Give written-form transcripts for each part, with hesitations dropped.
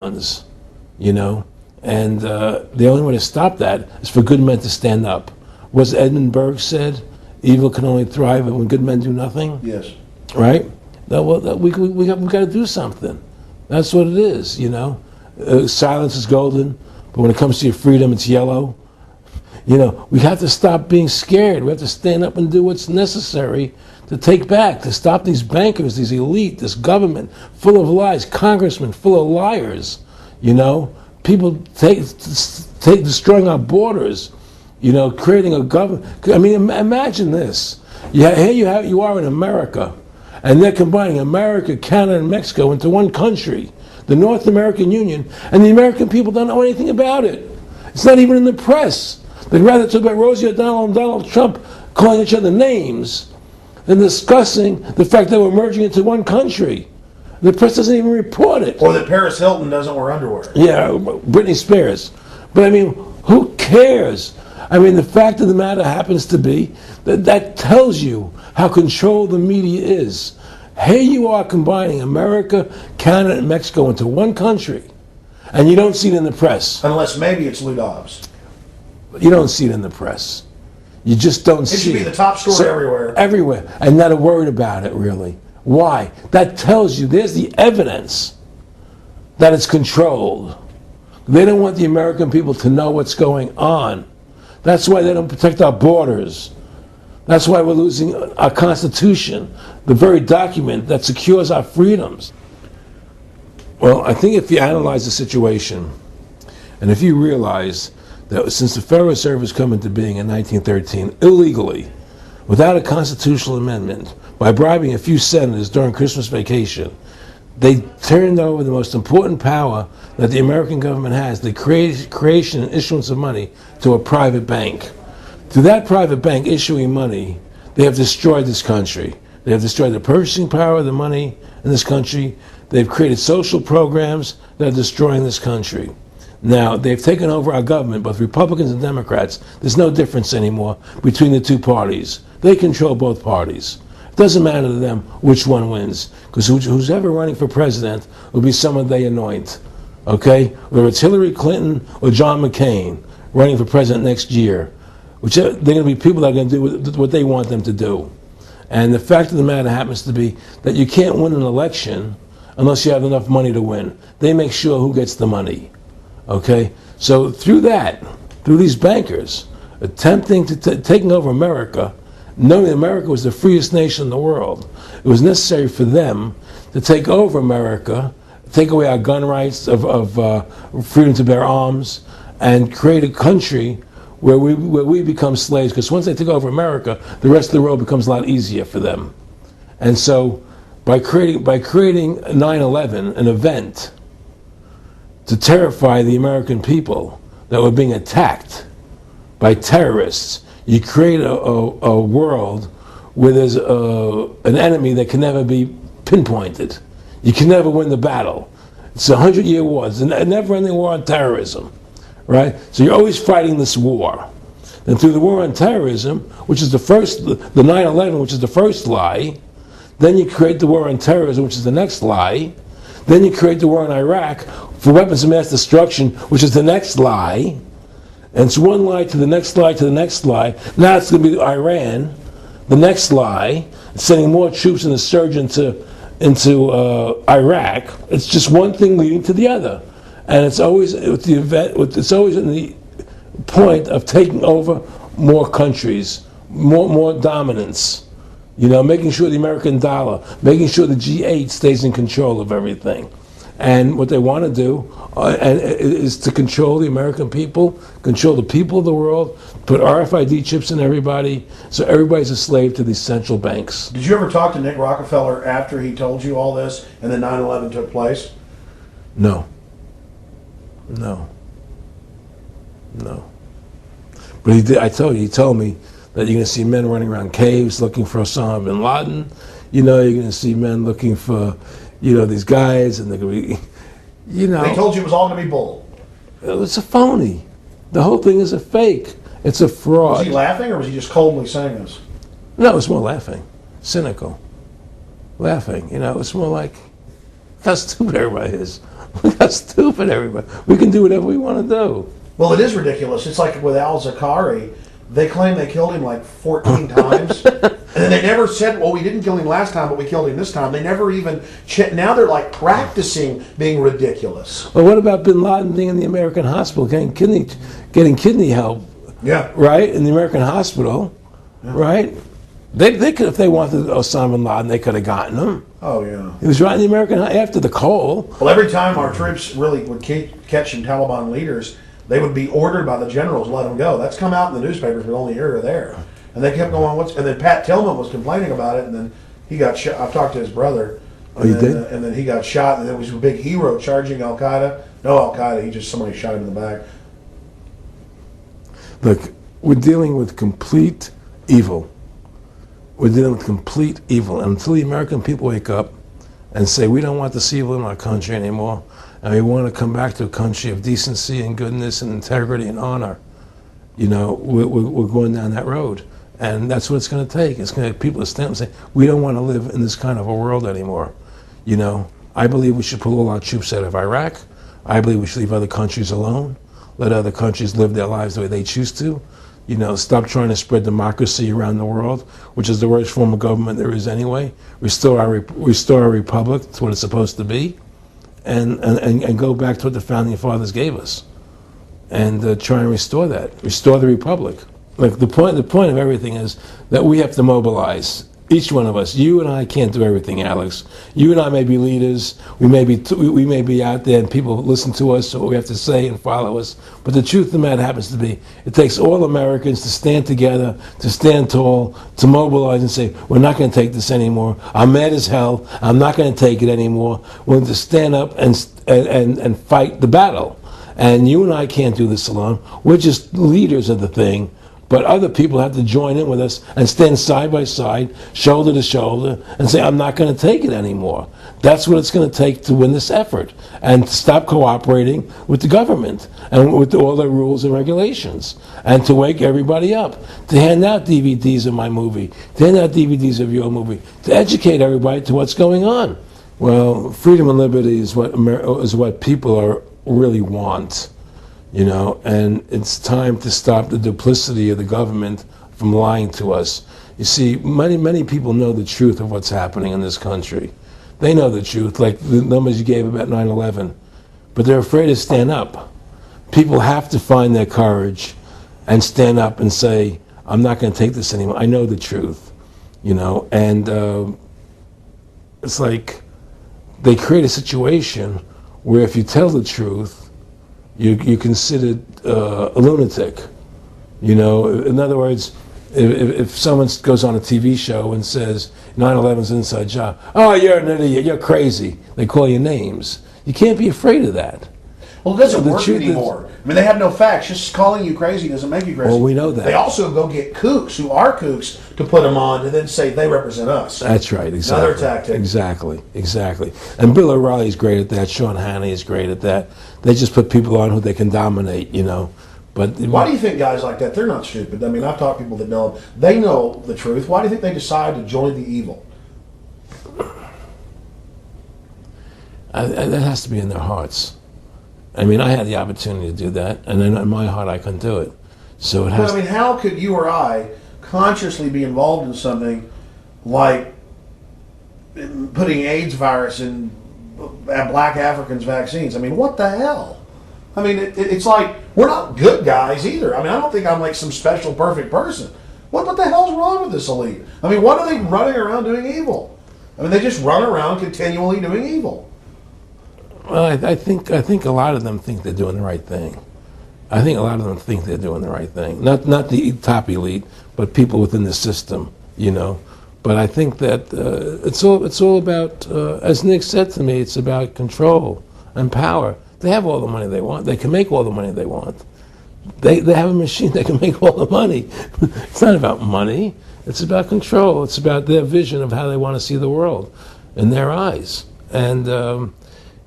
funds, you know, and the only way to stop that is for good men to stand up. Was Edmund Burke said, "Evil can only thrive when good men do nothing." Yes. Right? We got to do something. That's what it is, you know. Silence is golden, but when it comes to your freedom, it's yellow. You know, we have to stop being scared. We have to stand up and do what's necessary to take back, to stop these bankers, these elite, this government full of lies, congressmen full of liars, you know, people destroying our borders, you know, creating a government. I mean, imagine this. Yeah, here you are in America, and they're combining America, Canada, and Mexico into one country, the North American Union, and the American people don't know anything about it. It's not even in the press. They'd rather talk about Rosie O'Donnell and Donald Trump calling each other names than discussing the fact that we're merging into one country. The press doesn't even report it. Or that Paris Hilton doesn't wear underwear. Yeah, Britney Spears. But I mean, who cares? I mean, the fact of the matter happens to be that tells you how controlled the media is. Here you are combining America, Canada, and Mexico into one country, and you don't see it in the press. Unless maybe it's Lou Dobbs. You don't see it in the press. You just don't see it. It should be the top story everywhere. Everywhere. And not a word about it, really. Why? That tells you there's the evidence that it's controlled. They don't want the American people to know what's going on. That's why they don't protect our borders. That's why we're losing our Constitution, the very document that secures our freedoms. Well, I think if you analyze the situation, and if you realize that since the Federal Reserve has come into being in 1913, illegally, without a constitutional amendment, by bribing a few senators during Christmas vacation, they turned over the most important power that the American government has, the creation and issuance of money, to a private bank. Through that private bank issuing money, they have destroyed this country. They have destroyed the purchasing power of the money in this country. They've created social programs that are destroying this country. Now, they've taken over our government, both Republicans and Democrats. There's no difference anymore between the two parties. They control both parties. It doesn't matter to them which one wins, because who's ever running for president will be someone they anoint, okay? Whether it's Hillary Clinton or John McCain running for president next year, they're going to be people that are going to do what they want them to do. And the fact of the matter happens to be that you can't win an election unless you have enough money to win. They make sure who gets the money. Okay, so through these bankers attempting to taking over America, knowing that America was the freest nation in the world, it was necessary for them to take over America, take away our gun rights of freedom to bear arms, and create a country where we become slaves. Because once they take over America, the rest of the world becomes a lot easier for them. And so, by creating 9/11, an event to terrify the American people that were being attacked by terrorists, you create a world where there's an enemy that can never be pinpointed. You can never win the battle. It's a 100-year war. It's a never-ending war on terrorism, right? So you're always fighting this war. And through the war on terrorism, which is the 9/11, which is the first lie, then you create the war on terrorism, which is the next lie. Then you create the war in Iraq for weapons of mass destruction, which is the next lie. And it's one lie to the next lie to the next lie. Now it's going to be Iran, the next lie, sending more troops and a surge into Iraq. It's just one thing leading to the other, and it's always it's always in the point of taking over more countries, more dominance. You know, making sure the American dollar, making sure the G8 stays in control of everything. And what they want to do is to control the American people, control the people of the world, put RFID chips in everybody, so everybody's a slave to these central banks. Did you ever talk to Nick Rockefeller after he told you all this and then 9/11 took place? No. But he did. I told you, he told me that you're going to see men running around caves looking for Osama bin Laden. You know, you're going to see men looking for, these guys, and they're going to be, They told you it was all going to be bull. It's a phony. The whole thing is a fake. It's a fraud. Was he laughing, or was he just coldly saying this? No, it's more laughing. Cynical. Laughing. It's more like, how stupid everybody is. Look how stupid everybody. We can do whatever we want to do. Well, it is ridiculous. It's like with Al Zakari. They claim they killed him like 14 times. And then they never said, well, we didn't kill him last time, but we killed him this time. They never even now they're like practicing being ridiculous. Well, what about Bin Laden being in the American hospital, getting kidney help? Yeah. Right? In the American hospital. Yeah. Right? They could, if they wanted Osama bin Laden, they could have gotten him. Oh, yeah. He was right in the American, after the Cole. Well, every time our troops really would catch some Taliban leaders, they would be ordered by the generals to let them go. That's come out in the newspapers, but only here or there. And they kept going, and then Pat Tillman was complaining about it, and then he got shot. I've talked to his brother. Oh, you did? And then he got shot, and it was a big hero charging Al-Qaeda. No Al-Qaeda, somebody shot him in the back. Look, we're dealing with complete evil. We're dealing with complete evil. And until the American people wake up and say, we don't want this evil in our country anymore, and we want to come back to a country of decency and goodness and integrity and honor, we're going down that road. And that's what it's going to take. It's going to people to stand up and say, we don't want to live in this kind of a world anymore. I believe we should pull all our troops out of Iraq. I believe we should leave other countries alone. Let other countries live their lives the way they choose to. Stop trying to spread democracy around the world, which is the worst form of government there is anyway. Restore our republic to what it's supposed to be. And go back to what the founding fathers gave us, and try and restore the republic. Like the point of everything is that we have to mobilize. Each one of us. You and I can't do everything, Alex. You and I may be leaders. We may be out there, and people listen to us, so what we have to say and follow us. But the truth of the matter happens to be, it takes all Americans to stand together, to stand tall, to mobilize and say, we're not going to take this anymore. I'm mad as hell. I'm not going to take it anymore. We're going to stand up and fight the battle. And you and I can't do this alone. We're just leaders of the thing. But other people have to join in with us and stand side by side, shoulder to shoulder, and say, I'm not going to take it anymore. That's what it's going to take to win this effort, and to stop cooperating with the government and with all their rules and regulations, and to wake everybody up, to hand out DVDs of my movie, to hand out DVDs of your movie, to educate everybody to what's going on. Well, freedom and liberty is what people really want. And it's time to stop the duplicity of the government from lying to us. You see, many people know the truth of what's happening in this country. They know the truth, like the numbers you gave about 9/11, but they're afraid to stand up. People have to find their courage and stand up and say, I'm not going to take this anymore. I know the truth, and it's like they create a situation where if you tell the truth, you're considered a lunatic. In other words, if someone goes on a TV show and says 9/11's an inside job, oh, you're an idiot, you're crazy. They call you names. You can't be afraid of that. Well, it doesn't work anymore. They have no facts. Just calling you crazy doesn't make you crazy. Well, we know that. They also go get kooks who are kooks to put them on to then say they represent us. That's right, exactly. Another tactic. Exactly. And Bill O'Reilly's great at that. Sean Hannity is great at that. They just put people on who they can dominate, But why do you think guys like that, they're not stupid? I've talked to people that know them. They know the truth. Why do you think they decide to join the evil? That has to be in their hearts. I had the opportunity to do that, and then in my heart I couldn't do it. So it has. But how could you or I consciously be involved in something like putting AIDS virus in black Africans' vaccines? What the hell? It's like we're not good guys either. I don't think I'm like some special perfect person. What the hell's wrong with this elite? What are they running around doing evil? They just run around continually doing evil. Well, I think a lot of them think they're doing the right thing. I think a lot of them think they're doing the right thing. Not the top elite, but people within the system, But I think that it's all about, as Nick said to me, it's about control and power. They have all the money they want. They can make all the money they want. They have a machine that can make all the money. It's not about money. It's about control. It's about their vision of how they want to see the world in their eyes. And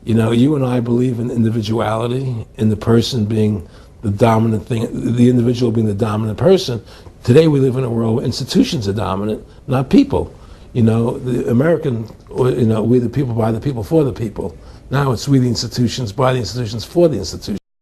you and I believe in individuality, in the person being the dominant thing, the individual being the dominant person. Today we live in a world where institutions are dominant, not people. The American, we the people, by the people, for the people. Now it's we the institutions, by the institutions, for the institutions.